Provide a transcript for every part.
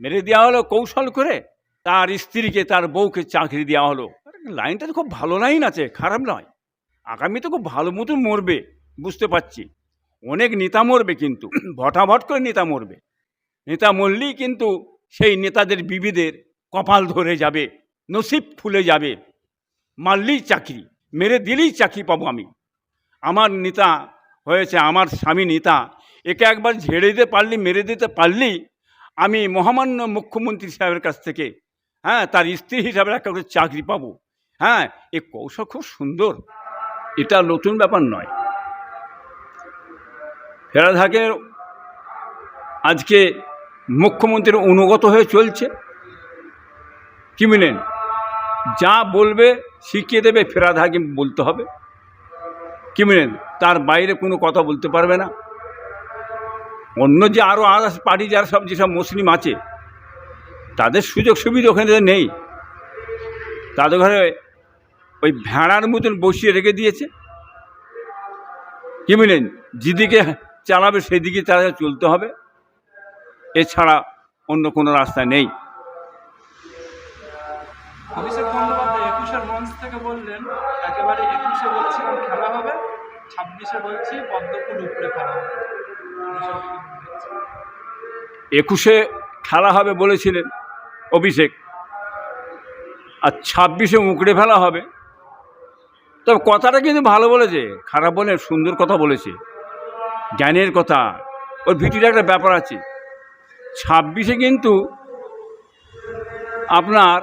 মেরে দেওয়া হলো কৌশল করে, তার স্ত্রীকে তার বউকে চাকরি দেওয়া হলো। লাইনটা তো খুব ভালো লাইন আছে, খারাপ নয়। আগামীতে খুব ভালো মতন মরবে, বুঝতে পারছি। অনেক নেতা মরবে, কিন্তু ভটাভট করে নেতা মরবে। নেতা মরলেই কিন্তু সেই নেতাদের বিবিদের কপাল ধরে যাবে, নসিব ফুলে যাবে। মারলেই চাকরি, মেরে দিলেই চাকরি পাবো আমি। আমার নেতা হয়েছে, আমার স্বামী নেতা, একে একবার ঝেড়ে দিতে পারলি, মেরে দিতে পারলেই আমি মহামান্য মুখ্যমন্ত্রী সাহেবের কাছ থেকে, হ্যাঁ, তার স্ত্রী হিসাবে একটা করে চাকরি পাবো। হ্যাঁ, এ কৌশল খুব সুন্দর, এটা নতুন ব্যাপার নয়। ফেরাদ হাকিম আজকে মুখ্যমন্ত্রীর অনুগত হয়ে চলছে, কি বলেন? যা বলবে শিখিয়ে দেবে ফেরাদ হাকিম, বলতে হবে, কি বলেন? তার বাইরে কোনো কথা বলতে পারবে না। অন্য যে আরও আদার্স পার্টি যারা সব যেসব মুসলিম আছে, তাদের সুযোগ সুবিধা ওখানে নেই। তাদের ঘরে ওই ভেড়ার মতন বসিয়ে রেখে দিয়েছে, কি বলেন? যেদিকে চালাবে সেদিকে তারা চলতে হবে, এছাড়া অন্য কোনো রাস্তা নেই। অভিষেক বন্দ্যোপাধ্যায় ২১-এর মঞ্চ থেকে বললেন, একেবারে ২১-এ বলেছিলাম খেলা হবে, ২৬-এ বলছি পদ্মফুল উপড়ে ফেলা হবে। ২১-এ খেলা হবে বলেছিলেন অভিষেক, আর ২৬-এ উঁকড়ে ফেলা হবে। তবে কথাটা কিন্তু ভালো বলেছে, খারাপ বলে, সুন্দর কথা বলেছে, জ্ঞানের কথা। ওর ভিতরে একটা ব্যাপার আছে। ২৬-এ কিন্তু আপনার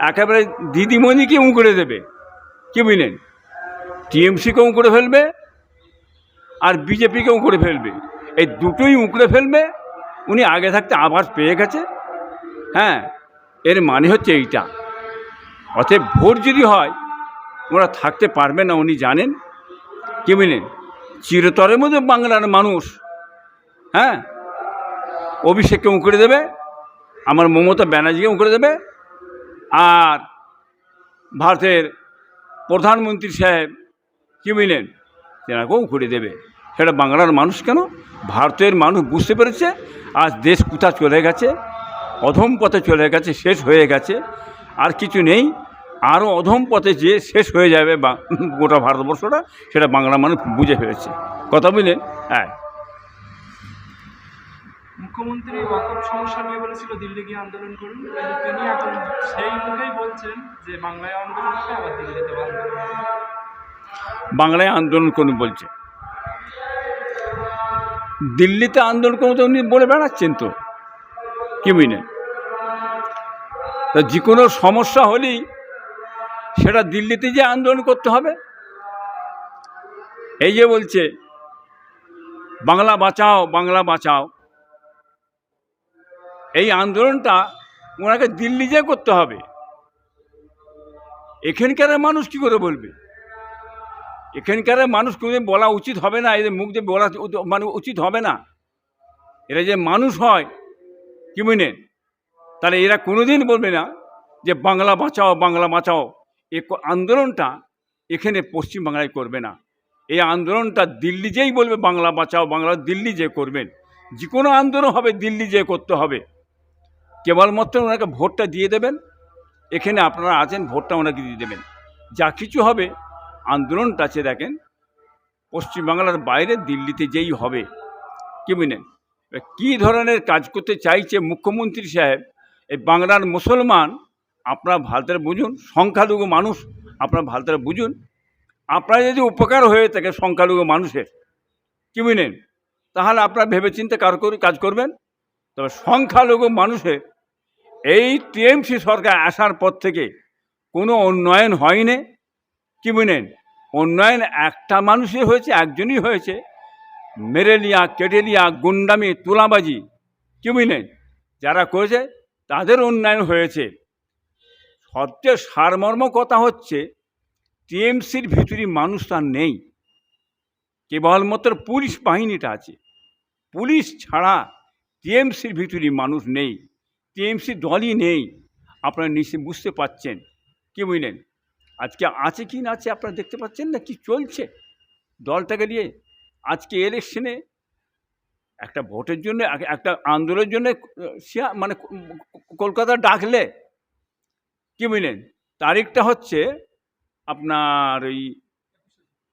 একেবারে দিদিমণিকে উঁকড়ে দেবে, কি বুঝলেন? টিএমসিকে উঁকড়ে ফেলবে আর বিজেপিকে উঁকড়ে ফেলবে, এই দুটোই উঁকড়ে ফেলবে। উনি আগে থাকতে আবার পেয়ে গেছে। হ্যাঁ, এর মানে হচ্ছে এইটা। অতএব ভোট যদি হয়, ওরা থাকতে পারবে না, উনি জানেন, কি বুঝলেন? চিরতরের মধ্যে বাংলার মানুষ, হ্যাঁ, অভিষেককে উঁকড়ে দেবে, আমার মমতা ব্যানার্জিকে উঁকড়ে দেবে, আর ভারতের প্রধানমন্ত্রী সাহেব, কি বুঝলেন, তেনাকেও উঁকড়ে দেবে। সেটা বাংলার মানুষ কেন, ভারতের মানুষ বুঝতে পেরেছে আজ দেশ কোথা চলে গেছে, অধম পথে চলে গেছে, শেষ হয়ে গেছে, আর কিছু নেই। আরও অধম পথে যে শেষ হয়ে যাবে বা গোটা ভারতবর্ষটা, সেটা বাংলা মানুষ বুঝে ফেলেছে। কথা বুঝলেন? হ্যাঁ। মুখ্যমন্ত্রী ওয়াকফ সমস্যা নিয়ে বলেছিল দিল্লি গিয়ে আন্দোলন করুন, কিন্তু তিনি এখন সেই মুখেই বলছেন যে বাংলায় আন্দোলন হবে, আবার দিল্লিতে আন্দোলন হবে। বাংলায় আন্দোলন করুন বলছে, দিল্লিতে আন্দোলন করুন তো উনি বলে বেড়াচ্ছেন তো, কি বুঝলেন? যে কোনো সমস্যা হলেই সেটা দিল্লিতে যে আন্দোলন করতে হবে। এই যে বলছে বাংলা বাঁচাও, বাংলা বাঁচাও, এই আন্দোলনটা ওনাকে দিল্লি যে করতে হবে। এখানকার মানুষ কি করে বলবে? এখানকার মানুষ কোনোদিন বলা উচিত হবে না, এদের মুখ দিয়ে বলা মানে উচিত হবে না। এরা যে মানুষ হয়, কি বুঝলেন, তাহলে এরা কোনোদিন বলবে না যে বাংলা বাঁচাও, বাংলা বাঁচাও। এই আন্দোলনটা এখানে পশ্চিমবাংলায় করবে না। এই আন্দোলনটা দিল্লি যেই বলবে বাংলা বাঁচাও, বাংলা, দিল্লি যে করবেন। যে কোনো আন্দোলন হবে দিল্লি যে করতে হবে। কেবলমাত্র ওনাকে ভোটটা দিয়ে দেবেন, এখানে আপনারা আছেন, ভোটটা ওনাকে দিয়ে দেবেন। যা কিছু হবে আন্দোলনটা আছে, দেখেন, পশ্চিমবাংলার বাইরে দিল্লিতে যেই হবে, কি বুঝলেন? কী ধরনের কাজ করতে চাইছে মুখ্যমন্ত্রী সাহেব, এই বাংলার মুসলমান, আপনারা ভালো বুঝুন, সংখ্যালঘু মানুষ, আপনারা ভালো বুঝুন। আপনারা যদি উপকার হয়ে থাকে সংখ্যালঘু মানুষের, কি বুঝলেন, তাহলে আপনারা ভেবেচিন্তে কাজ করবেন। তবে সংখ্যালঘু মানুষের এই টিএমসি সরকার আসার পর থেকে কোনো উন্নয়ন হয়নি, কি বুঝলেন? উন্নয়ন একটা মানুষের হয়েছে, একজনই হয়েছে, মেরেলিয়া, কেটেলিয়া, গুন্ডামি, তুলাবাজি, কি বুঝলেন, যারা করেছে তাদের উন্নয়ন হয়েছে। সবচেয়ে সারমর্ম কথা হচ্ছে টিএমসির ভিতরে মানুষটা নেই, কেবলমাত্র পুলিশ বাহিনীটা আছে। পুলিশ ছাড়া টিএমসির ভিতরে মানুষ নেই, টিএমসি দলই নেই। আপনারা নিশ্চয়ই বুঝতে পারছেন, কি বুঝলেন? আজকে আছে কি না আছে আপনারা দেখতে পাচ্ছেন না, কি চলছে দলটাকে নিয়ে। আজকে ইলেকশনে একটা ভোটের জন্য একটা আন্দোলনের জন্য মানে কলকাতা ডাকলে কি বুঝলেন, তারিখটা হচ্ছে আপনার ওই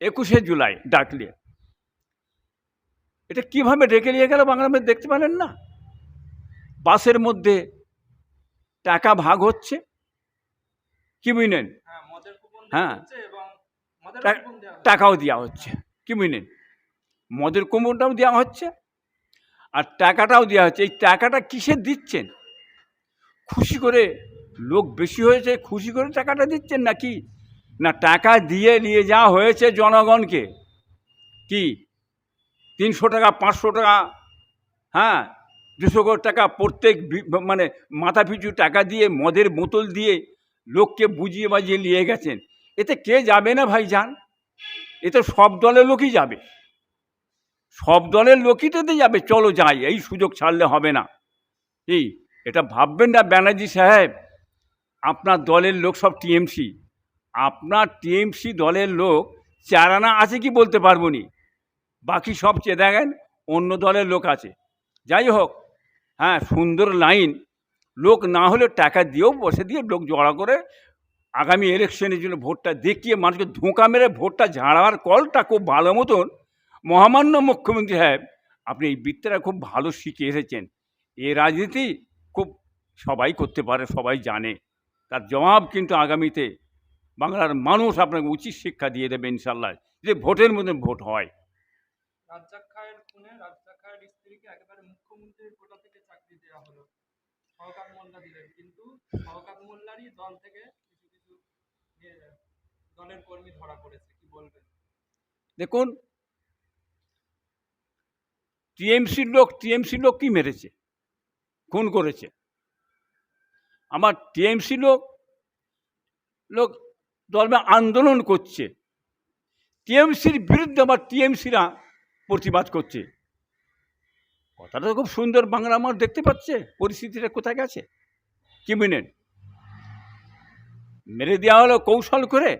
21শে জুলাই ডাকলে, এটা কিভাবে ডেকে নিয়ে গেল বাংলার মধ্যে দেখতে পেলেন না? বাসের মধ্যে টাকা ভাগ হচ্ছে, কি বুঝলেন, হ্যাঁ মদের কুপন হ্যাঁ হচ্ছে এবং মদের কুপন দেওয়া হচ্ছে। টাকাও দেওয়া হচ্ছে, কি বুঝলেন, মদের কুপনটাও দেওয়া হচ্ছে আর টাকাটাও দেওয়া হচ্ছে। এই টাকাটা কিসে দিচ্ছেন? খুশি করে, লোক বেশি হয়েছে খুশি করে টাকাটা দিচ্ছেন নাকি না টাকা দিয়ে নিয়ে যাওয়া হয়েছে জনগণকে কি 300 টাকা 500 টাকা, হ্যাঁ 200 টাকা প্রত্যেক মানে মাথা পিছু টাকা দিয়ে মদের বোতল দিয়ে লোককে বুঝিয়ে বাজিয়ে নিয়ে গেছেন। এতে কে যাবে না ভাই যান? এতে সব দলের লোকই যাবে, সব দলের লোকই তো যাবে, চলো যাই, এই সুযোগ ছাড়লে হবে না। এই এটা ভাববেন না ব্যানার্জি সাহেব, আপনার দলের লোক সব টিএমসি, আপনার টিএমসি দলের লোক 4 আনা আছে কি বলতে পারবো নি, বাকি সব চেয়ে দেখেন অন্য দলের লোক আছে। যাই হোক, হ্যাঁ সুন্দর লাইন, লোক না হলে টাকা দিয়েও বসে দিয়ে লোক জড়া করে আগামী ইলেকশনের জন্য ভোটটা দেখিয়ে মানুষকে ধোঁকা মেরে ভোটটা ঝাড়াবার কলটা খুব ভালো মতন মহামান্য মুখ্যমন্ত্রী সাহেব আপনি এই বিদ্যাটা খুব ভালো শিখে এসেছেন। এ রাজনীতি খুব সবাই করতে পারে, সবাই জানে, তার জবাব কিন্তু আগামীতে বাংলার মানুষ আপনাকে উচিত শিক্ষা দিয়ে দেবে ইনশাল্লাহ, যে ভোটের মধ্যে ভোট হয়। রাজ্জাক খায়ের খুনে রাজ্জাক খায়ের স্ত্রীকে একেবারে মুখ্যমন্ত্রীর কোটা থেকে চাকরি দেওয়া হলো, শওকত মোল্লা দিলেন, কিন্তু শওকত মোল্লারই দল থেকে কিছু কিছু দলের কর্মী ধরা পড়েছে, কি বলবেন? দেখুন, টিএমসির লোক কি মেরেছে, খুন করেছে? আমার টিএমসি লোক দল আন্দোলন করছে, টিএমসির বিরুদ্ধে আবার টিএমসিরা প্রতিবাদ করছে। কথাটা তো খুব সুন্দর, বাংলা আমার দেখতে পাচ্ছে পরিস্থিতিটা কোথায় গেছে, কি বুঝলেন? মেরে দেওয়া হলো কৌশল করে,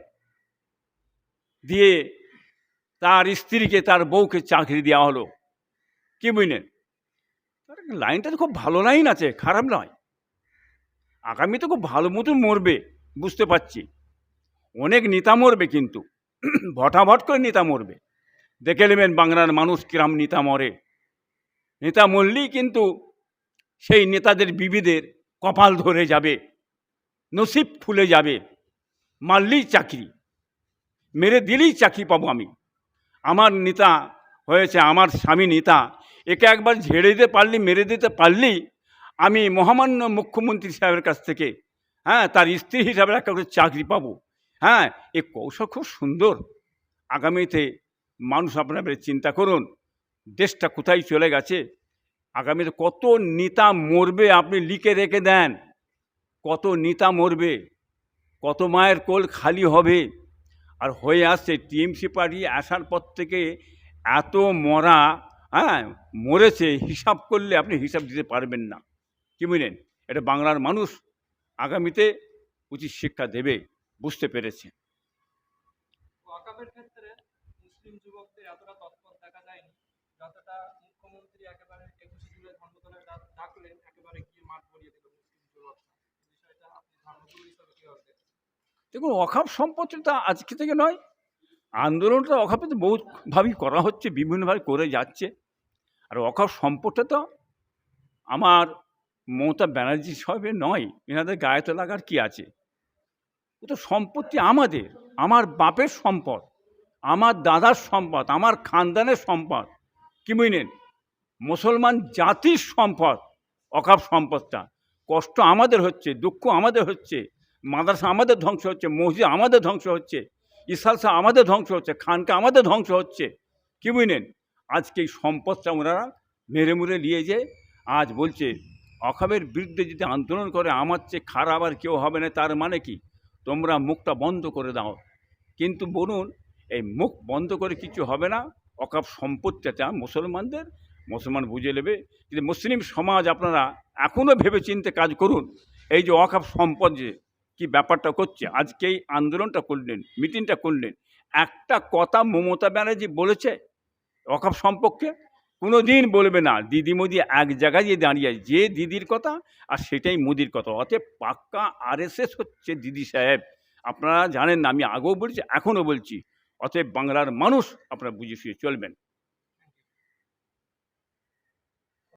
দিয়ে তার স্ত্রীকে তার বউকে চাকরি দেওয়া হলো, কি বুঝলেন? লাইনটা তো খুব ভালো লাইন আছে, খারাপ নয়। আগামী তো খুব ভালো মতন মরবে বুঝতে পারছি, অনেক নেতা মরবে, কিন্তু ভটাভট করে নেতা মরবে। দেখে নেবেন বাংলার মানুষ কিরাম নেতা মরে, নেতা মরলেই কিন্তু সেই নেতাদের বিবিদের কপাল ধরে যাবে, নসিব খুলে যাবে, মারলেই চাকরি, মেরে দিলেই চাকরি পাবো আমি। আমার নেতা হয়েছে, আমার স্বামী নেতা, একে একবার ঝেড়ে দিতে পারলি, মেরে দিতে পারলি, আমি মহামান্য মুখ্যমন্ত্রী সাহেবের কাছ থেকে, হ্যাঁ তার স্ত্রী হিসাবে একটা করে চাকরি পাবো। হ্যাঁ, এ কৌশল খুব সুন্দর। আগামীতে মানুষ আপনারা চিন্তা করুন, দেশটা কোথায় চলে গেছে। আগামীতে কত নেতা মরবে আপনি লিখে রেখে দেন, কত নেতা মরবে, কত মায়ের কোল খালি হবে। আর হয়ে আসছে টিএমসি পার্টি আসার পর থেকে এত মরা, হ্যাঁ মরেছে, হিসাব করলে আপনি হিসাব দিতে পারবেন না, কি বুঝলেন? এটা বাংলার মানুষ আগামীতে উচিত শিক্ষা দেবে, বুঝতে পেরেছে। ওয়াকাবের ক্ষেত্রে মুসলিম যুবকদের এতটা তৎপর দেখা যায়নি, যতটা মুখ্যমন্ত্রী একেবারে 21শে জুলাই ধর্মতলায় ডাকলেন, একেবারে গিয়ে মাঠ ভরিয়ে দিল মুসলিম যুবকরা। বিষয়টা আপনি ধর্মগুরু হিসাবে কিভাবে দেখেন? দেখুন, অখাপ সম্পত্তিটা আজকে থেকে নয়, আন্দোলনটা অখাপে তো বহুভাবেই করা হচ্ছে, বিভিন্নভাবে করে যাচ্ছে। আর অখাপ সম্পদটা তো আমার মমতা ব্যানার্জি সাহেবের নয়, এনাদের গায়ে তো লাগার কি আছে? ও তো সম্পত্তি আমাদের, আমার বাপের সম্পদ, আমার দাদার সম্পদ, আমার খানদানের সম্পদ, কি বুঝলেন? মুসলমান জাতির সম্পদ, অকাপ সম্পদটা। কষ্ট আমাদের হচ্ছে, দুঃখ আমাদের হচ্ছে, মাদ্রাসা আমাদের ধ্বংস হচ্ছে, মসজিদ আমাদের ধ্বংস হচ্ছে, ইসালসা আমাদের ধ্বংস হচ্ছে, খানকা আমাদের ধ্বংস হচ্ছে, কি বুঝলেন? আজকে এই সম্পদটা ওনারা মেরে মুরে নিয়ে যেয়ে আজ বলছে অকাপের বিরুদ্ধে যদি আন্দোলন করে আমার চেয়ে খারাপ আর কেউ হবে না, তার মানে কি? তোমরা মুখটা বন্ধ করে দাও। কিন্তু বলুন, এই মুখ বন্ধ করে কিছু হবে না, অকাপ সম্পত্তিটা মুসলমানদের, মুসলমান বুঝে নেবে। কিন্তু মুসলিম সমাজ আপনারা এখনও ভেবে চিনতে কাজ করুন। এই যে অকাপ সম্পদ যে কী ব্যাপারটা করছে, আজকে এই আন্দোলনটা করলেন, মিটিংটা করলেন, একটা কথা মমতা ব্যানার্জি বলেছে অকাপ সম্পর্কে? কোনো দিন বলবে না দিদি মোদি এক জায়গায় গিয়ে দাঁড়িয়ে আছে, যে দিদির কথা আর সেটাই মোদির কথা। অতএব পাক্কা আরএসএস হচ্ছে দিদি সাহেব। আপনারা জানেন না, আমি আগেও বলছি এখনও বলছি। অতএব বাংলার মানুষ আপনারা বুঝে শুয়ে চলবেন।